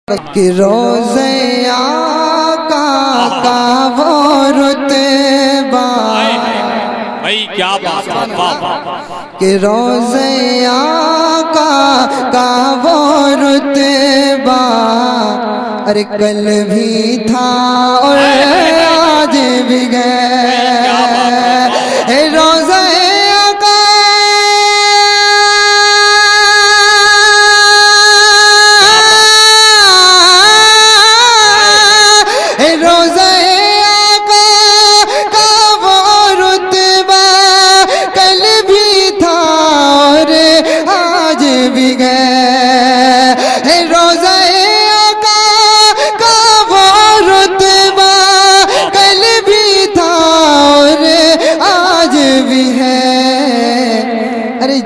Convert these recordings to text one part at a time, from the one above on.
कि रोज़े आका का वो रुतबा, भाई क्या बात है, कि रोज़े आका का वो रुतबा, अरे कल भी था और आज भी गया। रोज़े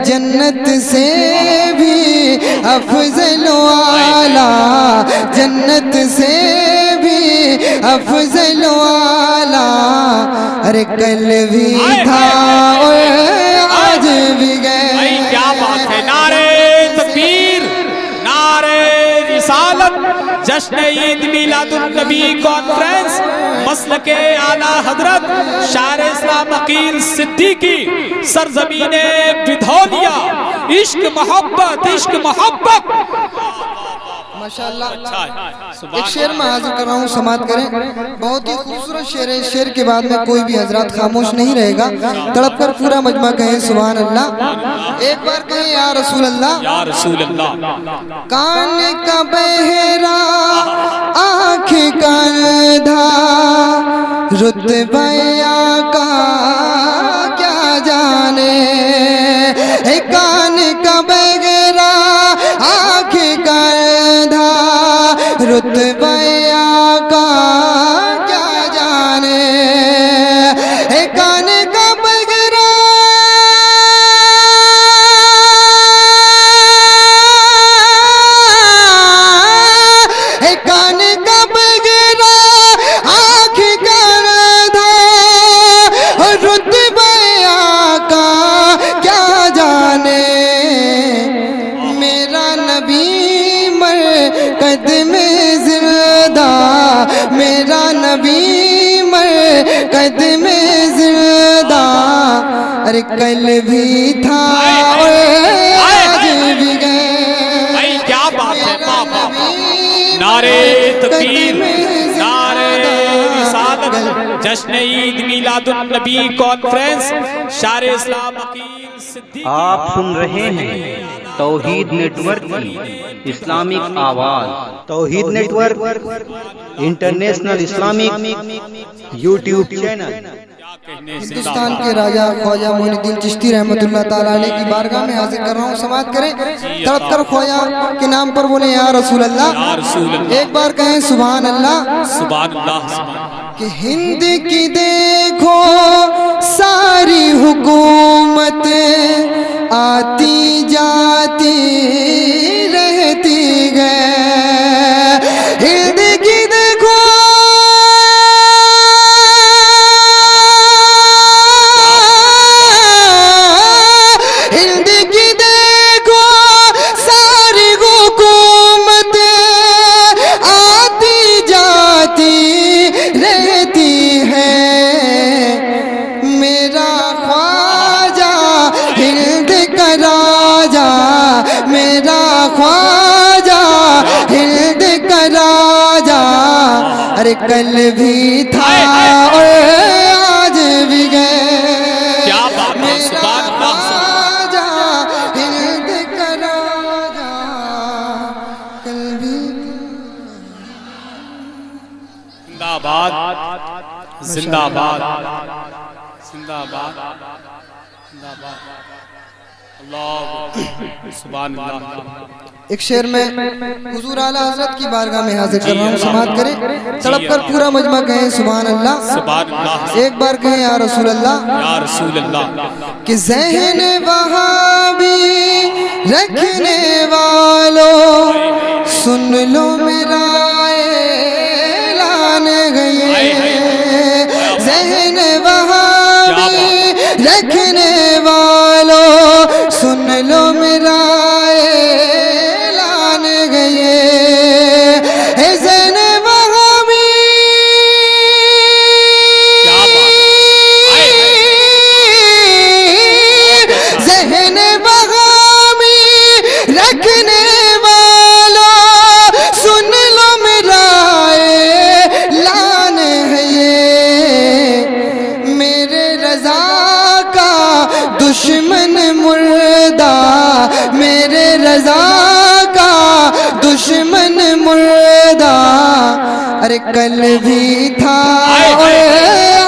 जन्नत से भी अफजल वाला, जन्नत से भी अफजल वाला, अरे कल भी था और आज भी गया। क्या बात है। नारे तकबीर, नारे रिसालत, जश्न ईद मिलादुन नबी कॉन्फ्रेंस, मसलके आला हजरत शायर इस्लाम अकील सिद्दीकी, सरजमीने विधौलिया, इश्क मोहब्बत, इश्क मोहब्बत। माशाअल्लाह। एक शेर में हाजिर कर रहा हूँ, समात करें। बहुत ही खूबसूरत शेर है। शेर के बाद में कोई भी हजरत खामोश नहीं रहेगा, तड़प कर पूरा मजमा कहे सुभान अल्लाह। एक बार कहे या रसूल अल्लाह, या रसूल अल्लाह। कान का बहरा आँख का अंधा, रुतबा का क्या जाने। कान का बहरा आँख का अंधा, रुतबा का क्या जाने। कान का बहरा कान का बहरा आँख का अंधा, रुतबा का क्या जाने। मेरा नबी मरकद में जिंदा, मेरा नबी मरकद में जिंदा, अरे कल भी था और आज भी गया। भाई क्या बात है। नारे तकबीर, नारे रिसालत, जश्न ईद मिलादुन नबी कॉन्फ्रेंस, शायर इस्लाम अकील सिद्दीकी। आप सुन रहे हैं तौहीद नेटवर्क की इस्लामिक आवाज। Tauheed network international Islamic YouTube channel. Hindustan के राजा ख्वाजा मोइनुद्दीन चिश्ती रहमतुल्लाह ताला अलैह की बारगाह में हाजिर कर रहा हूँ, समात करें। तड़प कर ख्वाजा के नाम पर बोले या रसूल अल्लाह। एक बार कहें सुभान अल्लाह, सुभान अल्लाह। कि हिंद की देखो सारी हुकूमत, आती जाती रहती है। हिंद की देखो हिंद की देखो सारी हुकूमत, आती जाती रहती है। मेरा ख्वाजा हिंद का राजा, मेरा ख्वाजा हिंद का राजा, अरे कल भी था और आज भी गया। क्या बात है। सुभान अल्लाह। ख्वाजा हिंद का राजा, कल भी। जिंदाबाद, जिंदाबाद, जिंदाबाद, जिंदाबाद। अल्लाह सुभान अल्लाह। एक शेर में हुजूर आला हजरत की बारगाह में हाजिर कर रहा हूँ, समात करें। तड़प कर पूरा मजमा कहें सुभान अल्लाह, सुभान अल्लाह। एक बार कहें या रसूल अल्लाह, या रसूल अल्लाह। कि ज़हन वहाबी रखने वालों, सुन लो मेरा ऐलान गए। ज़हन वहाबी रखने वालों, सुन लो मेरा ऐलान गए। अरे कल भी था और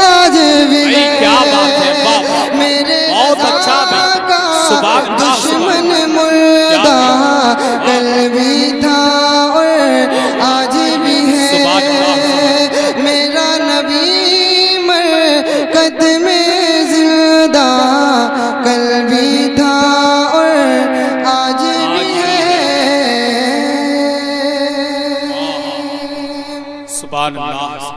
आज भी है, क्या बात है, वाह वाह, मेरे बहुत अच्छा रज़ा भाई, का सुभान अल्लाह, दुश्मन मुर्दा कल भी था और आज भी है, सुभान अल्लाह, मेरा नबी मरकत में जिंदा कल भी था और आज भी है। सुभान अल्लाह।